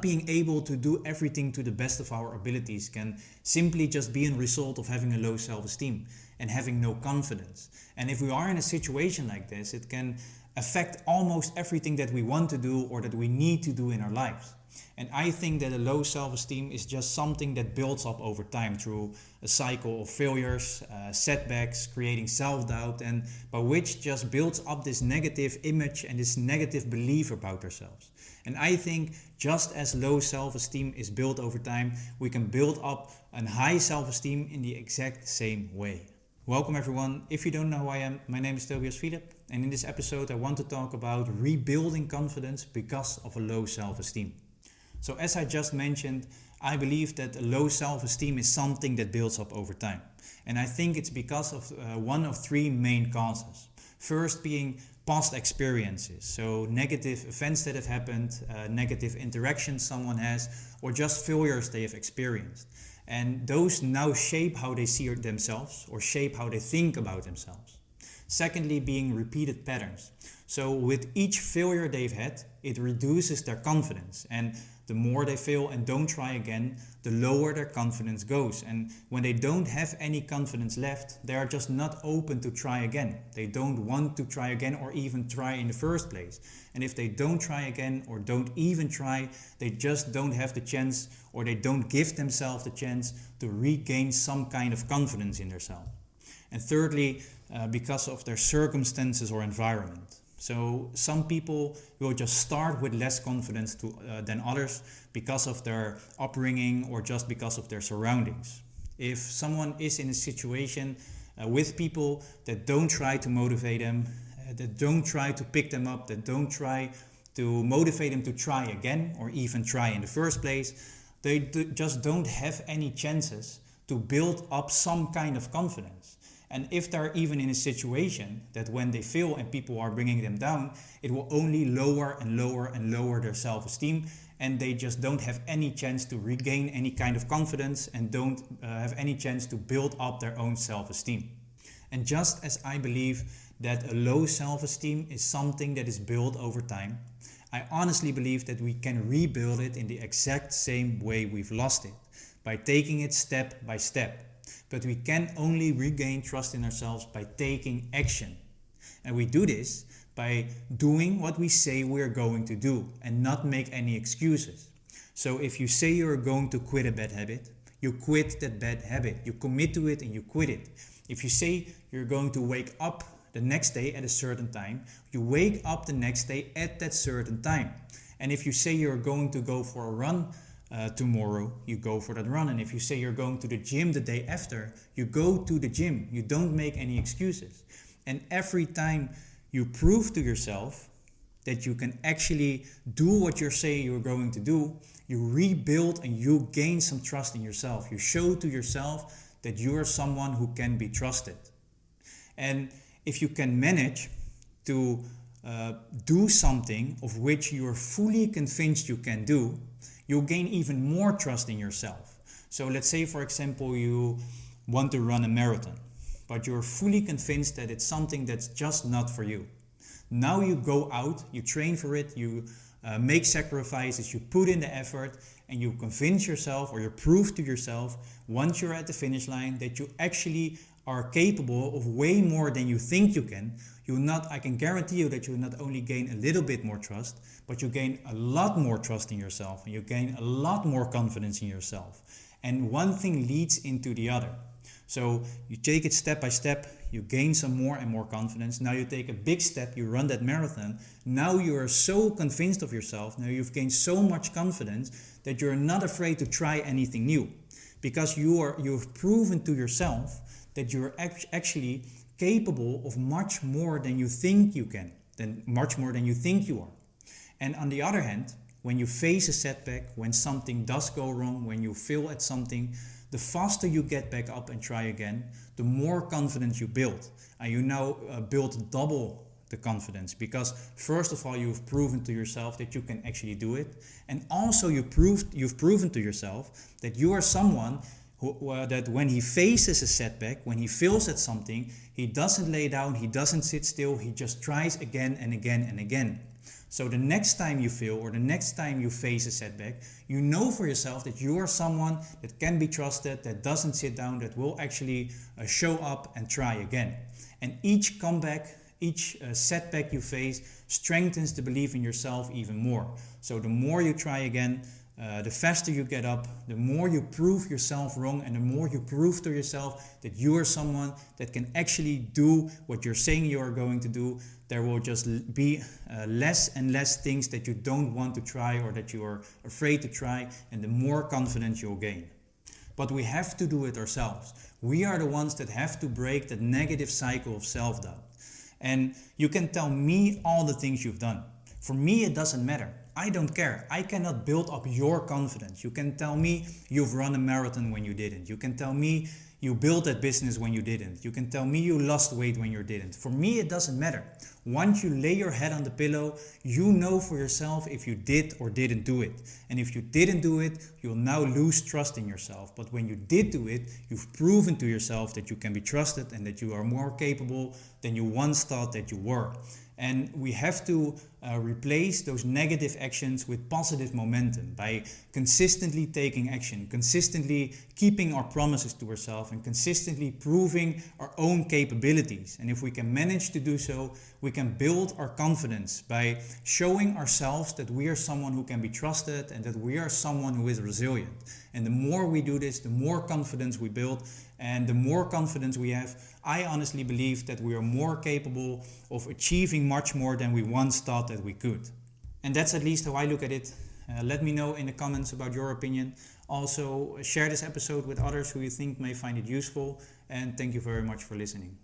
being able to do everything to the best of our abilities can simply just be a result of having a low self-esteem and having no confidence. And if we are in a situation like this, it can affect almost everything that we want to do or that we need to do in our lives. And I think that a low self-esteem is just something that builds up over time through a cycle of failures, setbacks, creating self-doubt, and by which just builds up this negative image and this negative belief about ourselves. And I think just as low self-esteem is built over time, we can build up a high self-esteem in the exact same way. Welcome everyone. If you don't know who I am, my name is Tobias Philipp, and in this episode I want to talk about rebuilding confidence because of a low self-esteem. So as I just mentioned, I believe that a low self-esteem is something that builds up over time. And I think it's because of one of three main causes. First being past experiences, so negative events that have happened, negative interactions someone has, or just failures they have experienced. And those now shape how they see themselves or shape how they think about themselves. Secondly, being repeated patterns. So with each failure they've had, it reduces their confidence. And the more they fail and don't try again, the lower their confidence goes. And when they don't have any confidence left, they are just not open to try again. They don't want to try again or even try in the first place. And if they don't try again or don't even try, they just don't have the chance, or they don't give themselves the chance to regain some kind of confidence in themselves. And thirdly, because of their circumstances or environment. So some people will just start with less confidence than others because of their upbringing or just because of their surroundings. If someone is in a situation with people that don't try to motivate them, that don't try to pick them up, that don't try to motivate them to try again or even try in the first place, they just don't have any chances to build up some kind of confidence. And if they're even in a situation that when they fail and people are bringing them down, it will only lower and lower and lower their self-esteem, and they just don't have any chance to regain any kind of confidence and don't have any chance to build up their own self-esteem. And just as I believe that a low self-esteem is something that is built over time, I honestly believe that we can rebuild it in the exact same way we've lost it, by taking it step by step. But we can only regain trust in ourselves by taking action. And we do this by doing what we say we're going to do and not make any excuses. So if you say you're going to quit a bad habit, you quit that bad habit. You commit to it and you quit it. If you say you're going to wake up the next day at a certain time, you wake up the next day at that certain time. And if you say you're going to go for a run tomorrow, you go for that run. And if you say you're going to the gym the day after, you go to the gym. You don't make any excuses. And every time you prove to yourself that you can actually do what you say you're going to do, you rebuild and you gain some trust in yourself. You show to yourself that you are someone who can be trusted. And if you can manage to do something of which you're fully convinced you can do, you'll gain even more trust in yourself. So let's say, for example, you want to run a marathon, but you're fully convinced that it's something that's just not for you. Now you go out, you train for it, you make sacrifices, you put in the effort, and you convince yourself, or you prove to yourself, once you're at the finish line, that you actually are capable of way more than you think you can. I can guarantee you that you not only gain a little bit more trust, but you gain a lot more trust in yourself, and you gain a lot more confidence in yourself. And one thing leads into the other. So you take it step by step, you gain some more and more confidence. Now you take a big step, you run that marathon. Now you are so convinced of yourself, now you've gained so much confidence that you're not afraid to try anything new. Because you've proven to yourself that you're actually capable of much more than you think you can, much more than you think you are. And on the other hand, when you face a setback, when something does go wrong, when you fail at something, the faster you get back up and try again, the more confidence you build. And you now build double the confidence, because first of all, you've proven to yourself that you can actually do it. And also you've proven to yourself that you are someone that when he faces a setback, when he fails at something, he doesn't lay down, he doesn't sit still, he just tries again and again and again. So the next time you fail or the next time you face a setback, you know for yourself that you are someone that can be trusted, that doesn't sit down, that will actually show up and try again. And each comeback, each setback you face strengthens the belief in yourself even more. So the more you try again, the faster you get up, the more you prove yourself wrong, and the more you prove to yourself that you are someone that can actually do what you're saying you are going to do. There will just be less and less things that you don't want to try or that you are afraid to try, and the more confidence you'll gain. But we have to do it ourselves. We are the ones that have to break that negative cycle of self-doubt. And you can tell me all the things you've done. For me, it doesn't matter. I don't care. I cannot build up your confidence. You can tell me you've run a marathon when you didn't. You can tell me you built that business when you didn't. You can tell me you lost weight when you didn't. For me, it doesn't matter. Once you lay your head on the pillow, you know for yourself if you did or didn't do it. And if you didn't do it, you'll now lose trust in yourself. But when you did do it, you've proven to yourself that you can be trusted and that you are more capable than you once thought that you were. And we have to replace those negative actions with positive momentum by consistently taking action, consistently keeping our promises to ourselves, and consistently proving our own capabilities. And if we can manage to do so, we can build our confidence by showing ourselves that we are someone who can be trusted and that we are someone who is resilient. And the more we do this, the more confidence we build, and the more confidence we have, I honestly believe that we are more capable of achieving much more than we once thought that we could. And that's at least how I look at it. Let me know in the comments about your opinion. Also, share this episode with others who you think may find it useful. And thank you very much for listening.